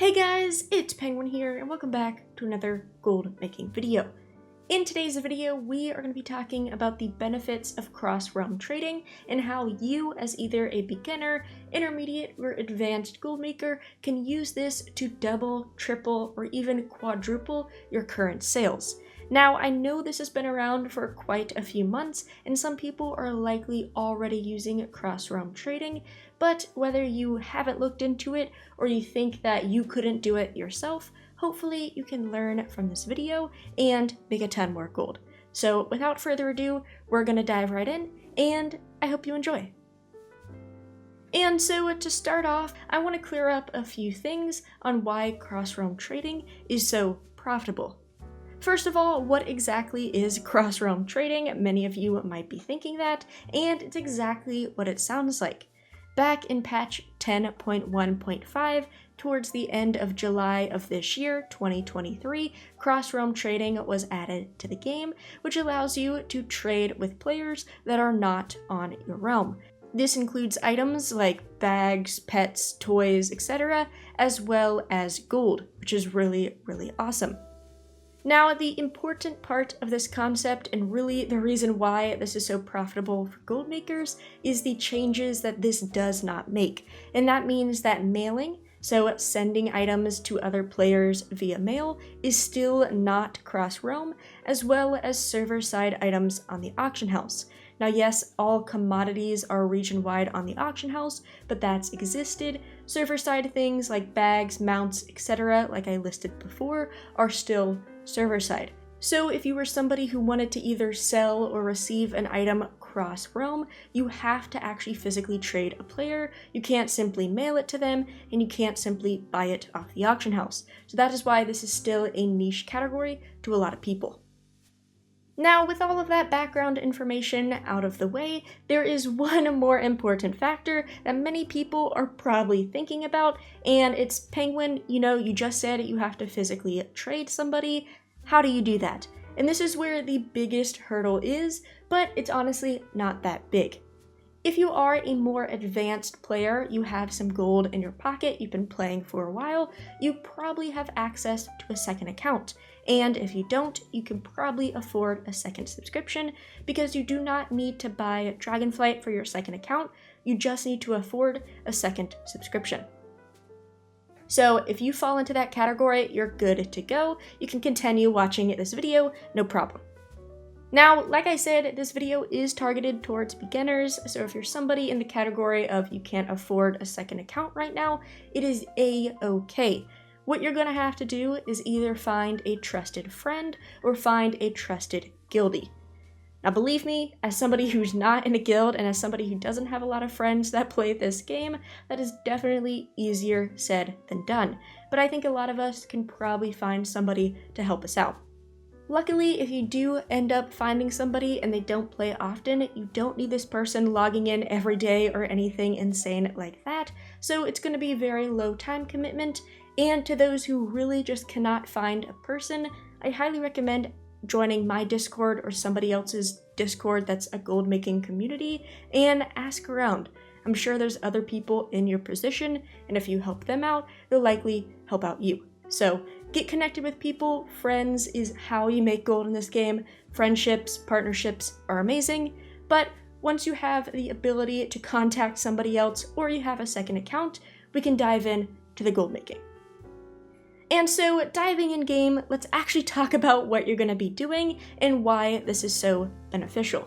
Hey guys, it's Penguin here, and welcome back to another gold making video. In today's video, we are going to be talking about the benefits of cross-realm trading and how you, as either a beginner, intermediate, or advanced gold maker, can use this to double, triple, or even quadruple your current sales. Now, I know this has been around for quite a few months, and some people are likely already using cross-realm trading, but whether you haven't looked into it or you think that you couldn't do it yourself, hopefully you can learn from this video and make a ton more gold. So without further ado, we're gonna dive right in, and I hope you enjoy. And so to start off, I want to clear up a few things on why cross-realm trading is so profitable. First of all, what exactly is cross-realm trading? Many of you might be thinking that, and it's exactly what it sounds like. Back in patch 10.1.5, towards the end of July of this year, 2023, cross-realm trading was added to the game, which allows you to trade with players that are not on your realm. This includes items like bags, pets, toys, etc., as well as gold, which is really awesome. Now, the important part of this concept, and really the reason why this is so profitable for gold makers, is the changes that this does not make. And that means that mailing, so sending items to other players via mail, is still not cross-realm, as well as server-side items on the auction house. Now yes, all commodities are region-wide on the auction house, but that's existed. Server-side things like bags, mounts, etc., like I listed before, are still server-side. So if you were somebody who wanted to either sell or receive an item cross-realm, you have to actually physically trade a player. You can't simply mail it to them, and you can't simply buy it off the auction house. So that is why this is still a niche category to a lot of people. Now, with all of that background information out of the way, there is one more important factor that many people are probably thinking about, and it's Penguin, you just said you have to physically trade somebody. How do you do that? And this is where the biggest hurdle is, but it's honestly not that big. If you are a more advanced player, you have some gold in your pocket, you've been playing for a while, you probably have access to a second account. And if you don't, you can probably afford a second subscription because you do not need to buy Dragonflight for your second account, you just need to afford a second subscription. So if you fall into that category, you're good to go. You can continue watching this video, no problem. Now, like I said, this video is targeted towards beginners, so if you're somebody in the category of you can't afford a second account right now, it is a-okay. What you're gonna have to do is either find a trusted friend or find a trusted guildie. Now believe me, as somebody who's not in a guild and as somebody who doesn't have a lot of friends that play this game, that is definitely easier said than done. But I think a lot of us can probably find somebody to help us out. Luckily, if you do end up finding somebody and they don't play often, you don't need this person logging in every day or anything insane like that, so it's going to be very low time commitment. And to those who really just cannot find a person, I highly recommend joining my Discord or somebody else's Discord that's a gold making community and ask around. I'm sure there's other people in your position, and if you help them out, they'll likely help out you. So get connected with people. Friends is how you make gold in this game. Friendships, partnerships are amazing, but once you have the ability to contact somebody else or you have a second account, we can dive in to the gold making. And so diving in game, let's actually talk about what you're going to be doing and why this is so beneficial.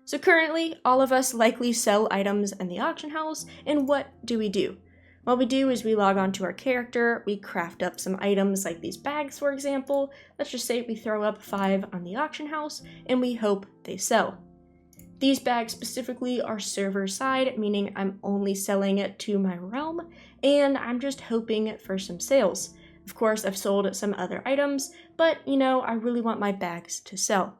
So currently, all of us likely sell items in the auction house, and what do? What we do is we log on to our character, we craft up some items like these bags, for example. Let's just say we throw up 5 on the auction house, and we hope they sell. These bags specifically are server side, meaning I'm only selling it to my realm, and I'm just hoping for some sales. Of course, I've sold some other items, but I really want my bags to sell.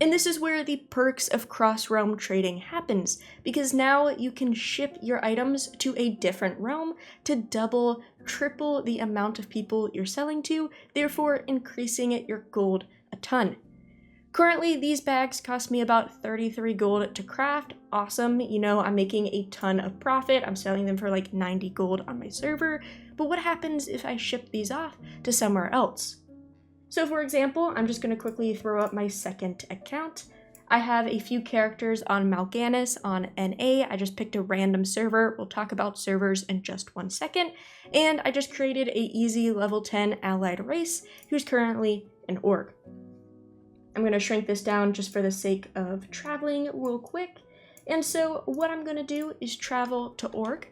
And this is where the perks of cross-realm trading happens, because now you can ship your items to a different realm to double, triple the amount of people you're selling to, therefore increasing your gold a ton. Currently, these bags cost me about 33 gold to craft. Awesome, I'm making a ton of profit. I'm selling them for like 90 gold on my server, but what happens if I ship these off to somewhere else? So for example, I'm just going to quickly throw up my second account. I have a few characters on Mal'Ganis on NA. I just picked a random server. We'll talk about servers in just 1 second. And I just created a easy level 10 allied race who's currently an orc. I'm going to shrink this down just for the sake of traveling real quick. And so what I'm going to do is travel to orc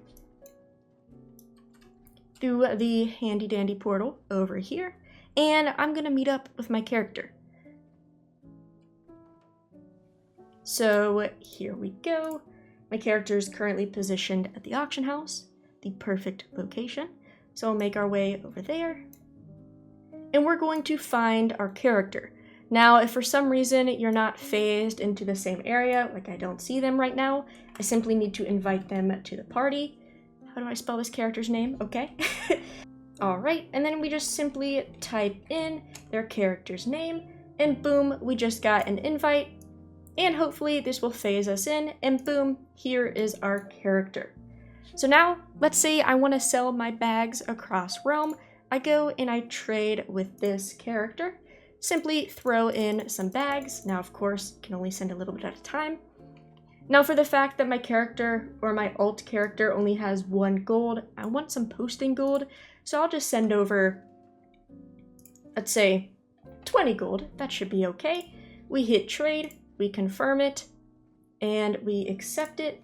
through the handy dandy portal over here. And I'm going to meet up with my character. So here we go. My character is currently positioned at the auction house, the perfect location. So we'll make our way over there. And we're going to find our character. Now, if for some reason you're not phased into the same area, like I don't see them right now, I simply need to invite them to the party. How do I spell this character's name? Okay. Alright, and then we just simply type in their character's name, and boom, we just got an invite, and hopefully this will phase us in, and boom, here is our character. So now, let's say I want to sell my bags across Realm. I go and I trade with this character. Simply throw in some bags. Now, of course, can only send a little bit at a time. Now, for the fact that my character, or my alt character, only has 1 gold, I want some posting gold. So I'll just send over, let's say, 20 gold. That should be okay. We hit trade, we confirm it, and we accept it.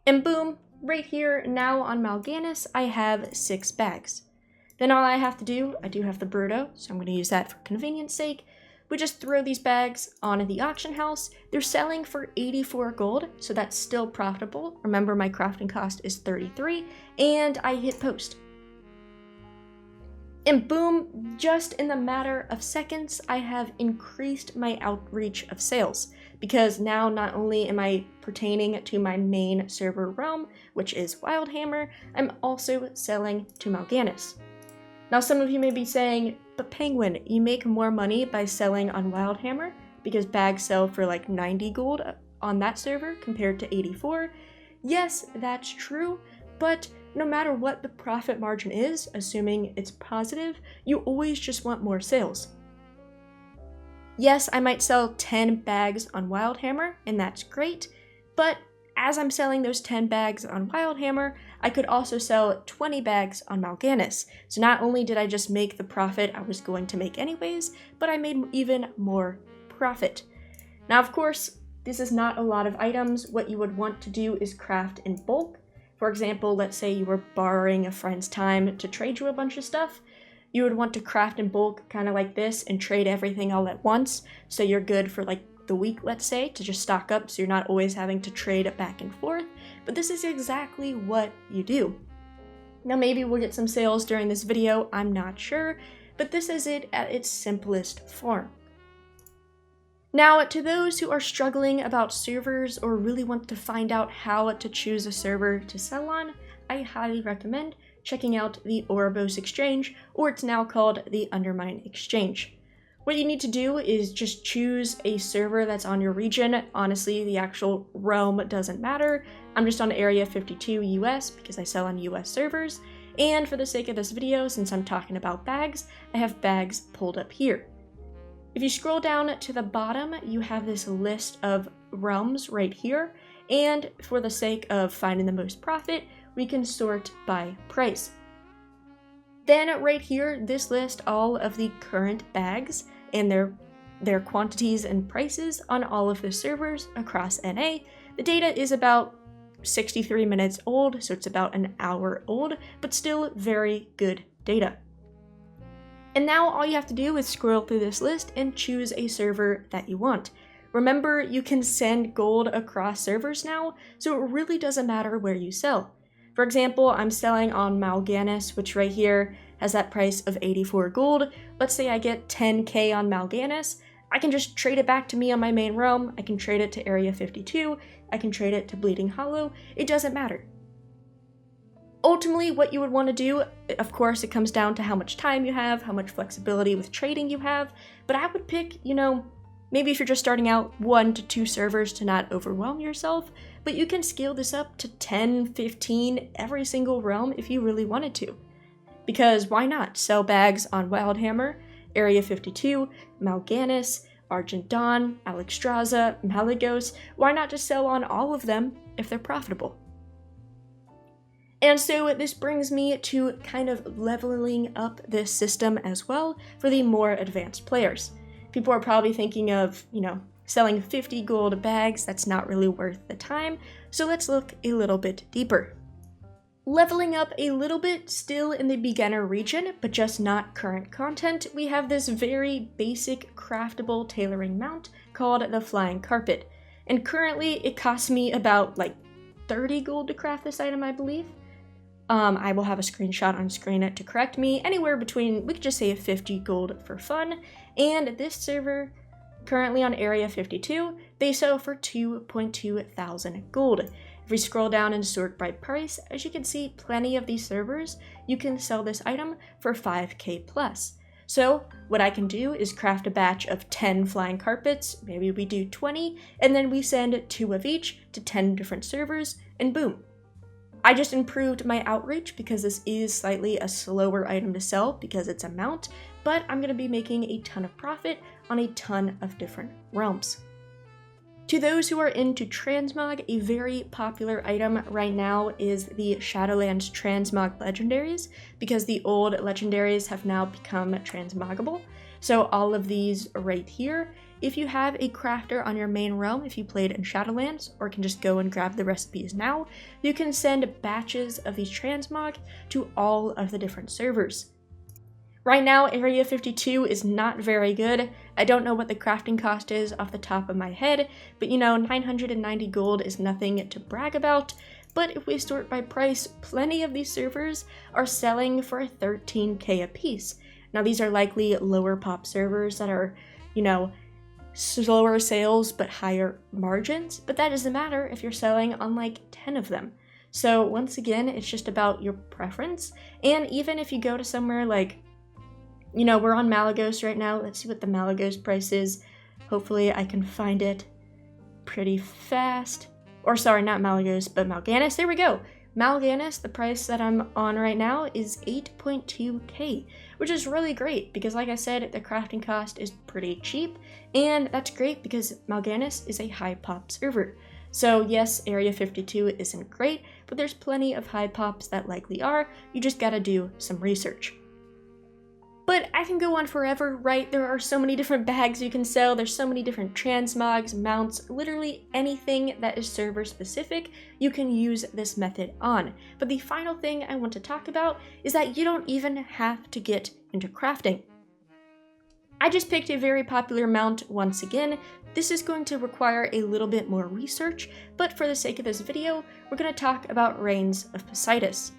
And boom, right here, now on Mal'Ganis, I have 6 bags. Then all I have to do, I do have the Bruto, so I'm going to use that for convenience sake. We just throw these bags onto the auction house. They're selling for 84 gold, so that's still profitable. Remember, my crafting cost is 33, and I hit post. And boom, just in the matter of seconds, I have increased my outreach of sales, because now not only am I pertaining to my main server realm, which is Wildhammer, I'm also selling to Mal'Ganis. Now some of you may be saying, but Penguin, you make more money by selling on Wildhammer because bags sell for like 90 gold on that server compared to 84. Yes, that's true, but no matter what the profit margin is, assuming it's positive, you always just want more sales. Yes, I might sell 10 bags on Wildhammer, and that's great, but as I'm selling those 10 bags on Wildhammer, I could also sell 20 bags on Mal'Ganis. So not only did I just make the profit I was going to make anyways, but I made even more profit. Now, of course, this is not a lot of items. What you would want to do is craft in bulk. For example, let's say you were borrowing a friend's time to trade you a bunch of stuff. You would want to craft in bulk kind of like this and trade everything all at once. So you're good for like the week, let's say, to just stock up so you're not always having to trade it back and forth. But this is exactly what you do. Now maybe we'll get some sales during this video, I'm not sure, but this is it at its simplest form. Now, to those who are struggling about servers or really want to find out how to choose a server to sell on, I highly recommend checking out the Ouroboros Exchange, or it's now called the Undermine Exchange. What you need to do is just choose a server that's on your region. Honestly, the actual realm doesn't matter. I'm just on Area 52 US because I sell on US servers. And for the sake of this video, since I'm talking about bags, I have bags pulled up here. If you scroll down to the bottom, you have this list of realms right here. And for the sake of finding the most profit, we can sort by price. Then right here, this lists all of the current bags and their quantities and prices on all of the servers across NA. The data is about 63 minutes old, so it's about an hour old, but still very good data. And now all you have to do is scroll through this list and choose a server that you want. Remember, you can send gold across servers now, so it really doesn't matter where you sell. For example, I'm selling on Mal'Ganis, which right here has that price of 84 gold. Let's say I get 10k on Mal'Ganis. I can just trade it back to me on my main realm. I can trade it to Area 52. I can trade it to Bleeding Hollow. It doesn't matter. Ultimately, what you would want to do, of course, it comes down to how much time you have, how much flexibility with trading you have, but I would pick, Maybe if you're just starting out, 1 to 2 servers to not overwhelm yourself, but you can scale this up to 10, 15, every single realm if you really wanted to. Because why not sell bags on Wildhammer, Area 52, Mal'Ganis, Argent Dawn, Alexstrasza, Malygos? Why not just sell on all of them if they're profitable? And so this brings me to kind of leveling up this system as well for the more advanced players. People are probably thinking of, selling 50 gold bags. That's not really worth the time. So let's look a little bit deeper. Leveling up a little bit, still in the beginner region, but just not current content, we have this very basic craftable tailoring mount called the Flying Carpet. And currently it costs me about 30 gold to craft this item, I believe. I will have a screenshot on screen to correct me, anywhere between, we could just say 50 gold for fun. And this server, currently on Area 52, they sell for 2.2 thousand gold. If we scroll down and sort by price, as you can see, plenty of these servers, you can sell this item for 5k plus. So what I can do is craft a batch of 10 flying carpets, maybe we do 20, and then we send 2 of each to 10 different servers, and boom. I just improved my outreach because this is slightly a slower item to sell because it's a mount, but I'm going to be making a ton of profit on a ton of different realms. To those who are into Transmog, a very popular item right now is the Shadowlands Transmog legendaries, because the old legendaries have now become transmogable. So all of these right here, if you have a crafter on your main realm, if you played in Shadowlands, or can just go and grab the recipes now, you can send batches of these transmog to all of the different servers. Right now, Area 52 is not very good. I don't know what the crafting cost is off the top of my head, but 990 gold is nothing to brag about. But if we sort by price, plenty of these servers are selling for 13k a piece. Now these are likely lower pop servers that are, slower sales but higher margins, but that doesn't matter if you're selling on 10 of them. So once again, it's just about your preference. And even if you go to somewhere we're on Malygos right now. Let's see what the Malygos price is. Hopefully I can find it pretty fast. Or sorry, not Malygos, but Mal'Ganis. There we go. Mal'Ganis, the price that I'm on right now is 8.2k, which is really great because like I said, the crafting cost is pretty cheap. And that's great because Mal'Ganis is a high pop server. So yes, Area 52 isn't great, but there's plenty of high pops that likely are. You just gotta do some research. But I can go on forever, right? There are so many different bags you can sell. There's so many different transmogs, mounts, literally anything that is server specific, you can use this method on. But the final thing I want to talk about is that you don't even have to get into crafting. I just picked a very popular mount once again. This is going to require a little bit more research, but for the sake of this video, we're going to talk about Reigns of Poseidus.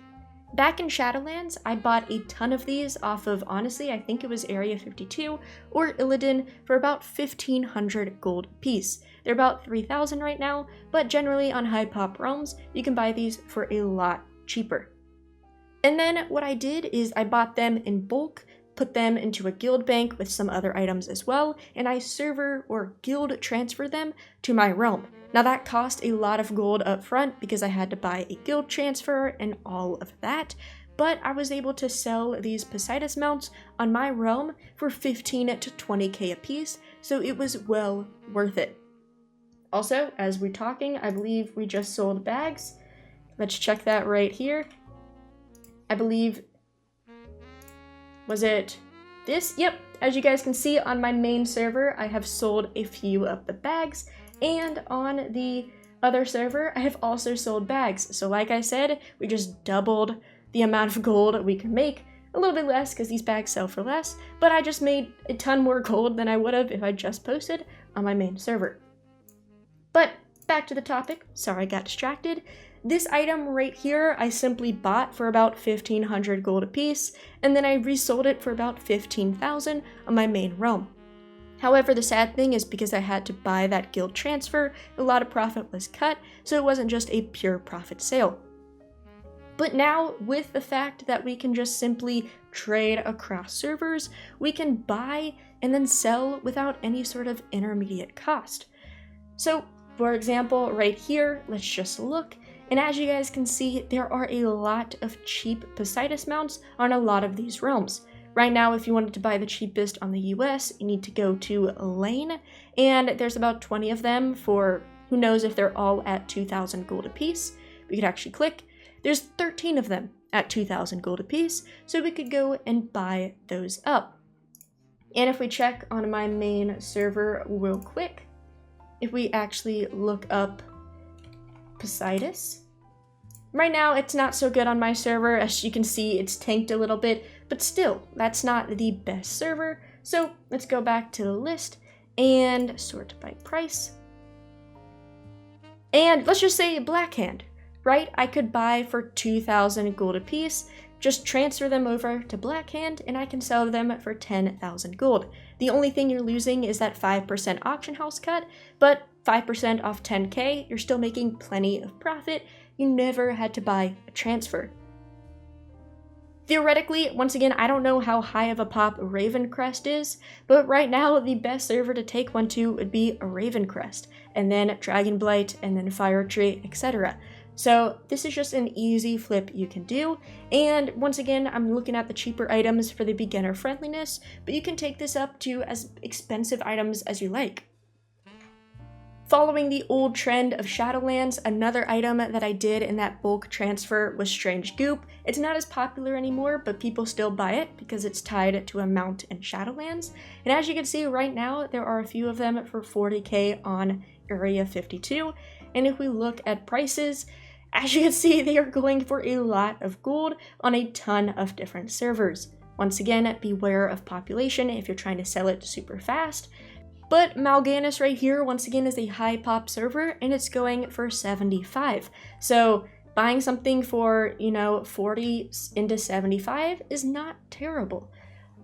Back in Shadowlands, I bought a ton of these off of, honestly, I think it was Area 52 or Illidan for about 1,500 gold a piece. They're about 3,000 right now, but generally on high pop realms, you can buy these for a lot cheaper. And then what I did is I bought them in bulk, put them into a guild bank with some other items as well, and I server or guild transfer them to my realm. Now that cost a lot of gold up front because I had to buy a guild transfer and all of that, but I was able to sell these Poseidus mounts on my realm for 15 to 20k a piece, so it was well worth it. Also, as we're talking, I believe we just sold bags. Let's check that right here. I believe, was it this? Yep, as you guys can see on my main server, I have sold a few of the bags. And on the other server, I have also sold bags. So like I said, we just doubled the amount of gold we can make. A little bit less because these bags sell for less, but I just made a ton more gold than I would have if I just posted on my main server. But back to the topic. Sorry, I got distracted. This item right here, I simply bought for about 1,500 gold a piece, and then I resold it for about 15,000 on my main realm. However, the sad thing is because I had to buy that guild transfer, a lot of profit was cut, so it wasn't just a pure profit sale. But now, with the fact that we can just simply trade across servers, we can buy and then sell without any sort of intermediate cost. So, for example, right here, let's just look, and as you guys can see, there are a lot of cheap Poseidon mounts on a lot of these realms. Right now, if you wanted to buy the cheapest on the US, you need to go to Lane, and there's about 20 of them for, who knows if they're all at 2,000 gold apiece. We could actually click. There's 13 of them at 2,000 gold apiece, so we could go and buy those up. And if we check on my main server real quick, if we actually look up Poseidon, right now it's not so good on my server. As you can see, it's tanked a little bit, but still, that's not the best server. So let's go back to the list and sort by price. And let's just say Blackhand. Right, I could buy for 2,000 gold apiece, just transfer them over to Blackhand, and I can sell them for 10,000 gold. The only thing you're losing is that 5% auction house cut, but 5% off 10k, you're still making plenty of profit. You never had to buy a transfer. Theoretically, once again, I don't know how high of a pop Ravencrest is, but right now the best server to take one to would be a Ravencrest, and then Dragonflight, and then Fire Tree, etc. So this is just an easy flip you can do, and once again, I'm looking at the cheaper items for the beginner friendliness, but you can take this up to as expensive items as you like. Following the old trend of Shadowlands, another item that I did in that bulk transfer was Strange Goop. It's not as popular anymore, but people still buy it because it's tied to a mount in Shadowlands. And as you can see right now, there are a few of them for 40k on Area 52. And if we look at prices, as you can see, they are going for a lot of gold on a ton of different servers. Once again, beware of population if you're trying to sell it super fast. But Mal'Ganis right here, once again, is a high pop server, and it's going for 75. So buying something for, 40 into 75 is not terrible.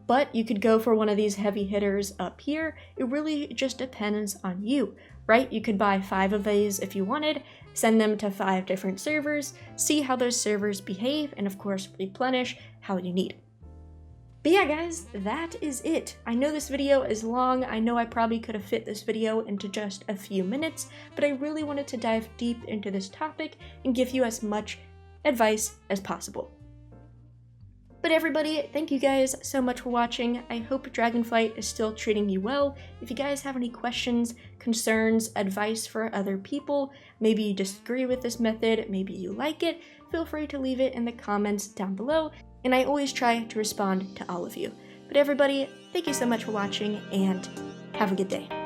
But you could go for one of these heavy hitters up here. It really just depends on you, right? You could buy 5 of these if you wanted, send them to 5 different servers, see how those servers behave, and of course replenish how you need. But yeah guys, that is it. I know this video is long, I know I probably could have fit this video into just a few minutes, but I really wanted to dive deep into this topic and give you as much advice as possible. But everybody, thank you guys so much for watching. I hope Dragonflight is still treating you well. If you guys have any questions, concerns, advice for other people, maybe you disagree with this method, maybe you like it, feel free to leave it in the comments down below, and I always try to respond to all of you. But everybody, thank you so much for watching, and have a good day.